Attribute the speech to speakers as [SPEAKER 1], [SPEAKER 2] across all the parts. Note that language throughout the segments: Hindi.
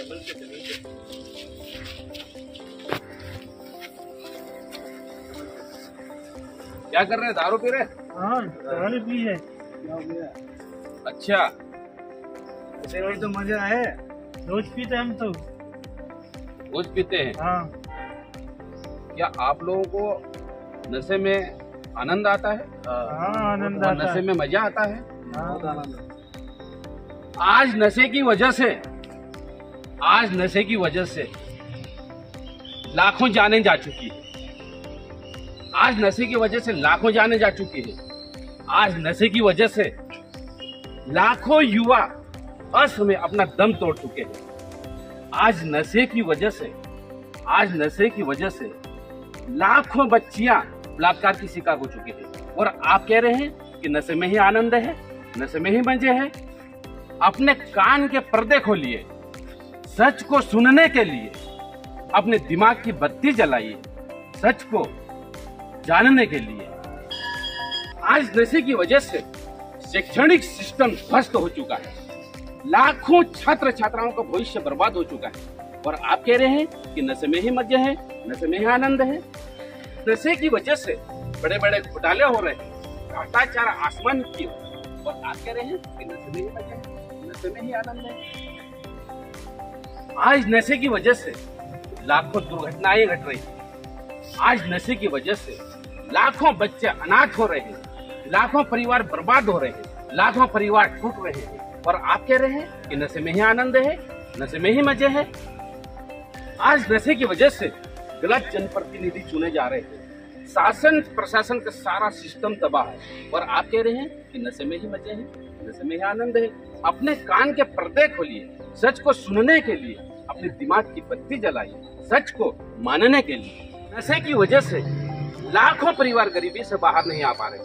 [SPEAKER 1] क्या कर रहे हैं? दारू पी रहे?
[SPEAKER 2] हाँ, दारू पी है।
[SPEAKER 1] अच्छा,
[SPEAKER 2] ऐसे वही तो मजा है। रोज पीते हम तो।
[SPEAKER 1] रोज पीते हैं?
[SPEAKER 2] हाँ।
[SPEAKER 1] क्या आप लोगों को नशे में आनंद आता है?
[SPEAKER 2] हाँ, आनंद
[SPEAKER 1] और
[SPEAKER 2] आता
[SPEAKER 1] नशे
[SPEAKER 2] है।
[SPEAKER 1] में मजा आता है?
[SPEAKER 2] हाँ।
[SPEAKER 1] आज नशे की वजह से लाखों जानें जा चुकी है। आज नशे की वजह से लाखों जानें जा चुकी है। आज नशे की वजह से लाखों युवा असम में अपना दम तोड़ चुके हैं। आज नशे की वजह से लाखों बच्चियां बलात्कार की शिकार हो चुकी हैं। और आप कह रहे हैं कि नशे में ही आनंद है, नशे में ही मजे है। अपने कान के पर्दे खोलिए, सच को सुनने के लिए अपने दिमाग की बत्ती जलाइए, सच को जानने के लिए। आज नशे की वजह से शैक्षणिक सिस्टम ध्वस्त हो चुका है। लाखों छात्र छात्राओं का भविष्य बर्बाद हो चुका है। और आप कह रहे हैं कि नशे में ही मजे है, नशे में ही आनंद है। नशे की वजह से बड़े बड़े घोटाले हो रहे हैं, भ्रष्टाचार आसमान की ओर। और आप कह रहे हैं कि नशे में ही मजे है, नशे में ही आनंद है। आज नशे की वजह से लाखों दुर्घटनाएं घट रही हैं। आज नशे की वजह से लाखों बच्चे अनाथ हो रहे हैं, लाखों परिवार बर्बाद हो रहे हैं, लाखों परिवार टूट रहे हैं। और आप कह रहे हैं कि नशे में ही आनंद है, नशे में ही मजे है। आज नशे की वजह से गलत जनप्रतिनिधि चुने जा रहे हैं, शासन प्रशासन का सारा सिस्टम तबाह है। और आप कह रहे हैं कि नशे में ही मजे है, नशे में ही आनंद है। अपने कान के पर्दे खोलिए, सच को सुनने के लिए अपने दिमाग की बत्ती जलाइए, सच को मानने के लिए। नशे की वजह से लाखों परिवार गरीबी से बाहर नहीं आ पा रहे,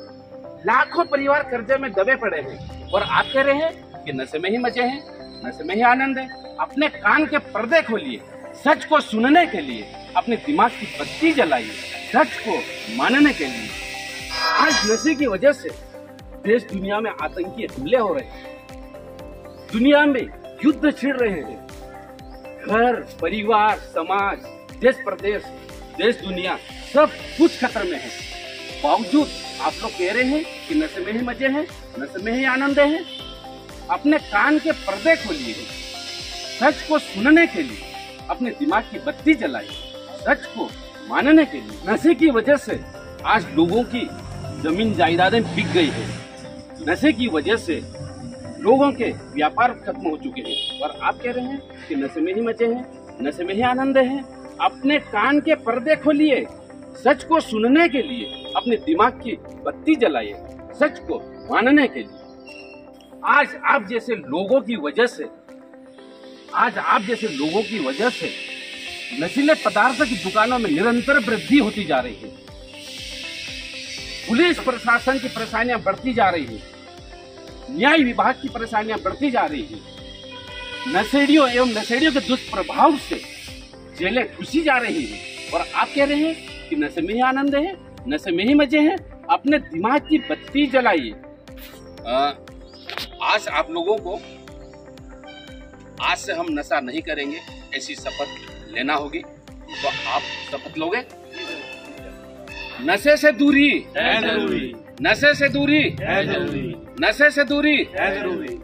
[SPEAKER 1] लाखों परिवार कर्जे में दबे पड़े हैं। और आप कह रहे हैं कि नशे में ही मजे हैं, नशे में ही आनंद है। अपने कान के पर्दे खोलिए, सच को सुनने के लिए अपने दिमाग की बत्ती जलाइए, सच को मानने के लिए। आज नशे की वजह से देश दुनिया में आतंकी हमले हो रहे हैं, दुनिया में युद्ध छिड़ रहे हैं। घर परिवार समाज देश प्रदेश देश दुनिया सब कुछ खतरे में है। बावजूद आप लोग कह रहे हैं कि नशे में ही मजे हैं, नशे में ही आनंद है। अपने कान के पर्दे खोलिए, सच को सुनने के लिए अपने दिमाग की बत्ती जलाइए, सच को मानने के लिए। नशे की वजह से आज लोगों की जमीन जायदादें बिक गई है। नशे की वजह से लोगों के व्यापार खत्म हो चुके हैं। और आप कह रहे हैं कि नशे में ही मजे हैं, नशे में ही आनंद है। अपने कान के पर्दे खोलिए, सच को सुनने के लिए अपने दिमाग की बत्ती जलाइए, सच को मानने के लिए। आज आप जैसे लोगों की वजह से नशीले पदार्थों की दुकानों में निरंतर वृद्धि होती जा रही है। पुलिस प्रशासन की परेशानियां बढ़ती जा रही है, न्याय विभाग की परेशानियां बढ़ती जा रही है। नशेड़ियों एवं नशेड़ियों के दुष्प्रभाव से जेलें घुसी जा रही है। और आप कह रहे हैं कि नशे में ही आनंद है, नशे में ही मजे हैं। अपने दिमाग की बत्ती जलाइए। आज आप लोगों को आज से हम नशा नहीं करेंगे ऐसी शपथ लेना होगी। तो आप शपथ लोगे? नशे से दूरी है जरूरी, नशे से दूरी है जरूरी, नशे से दूरी है जरूरी।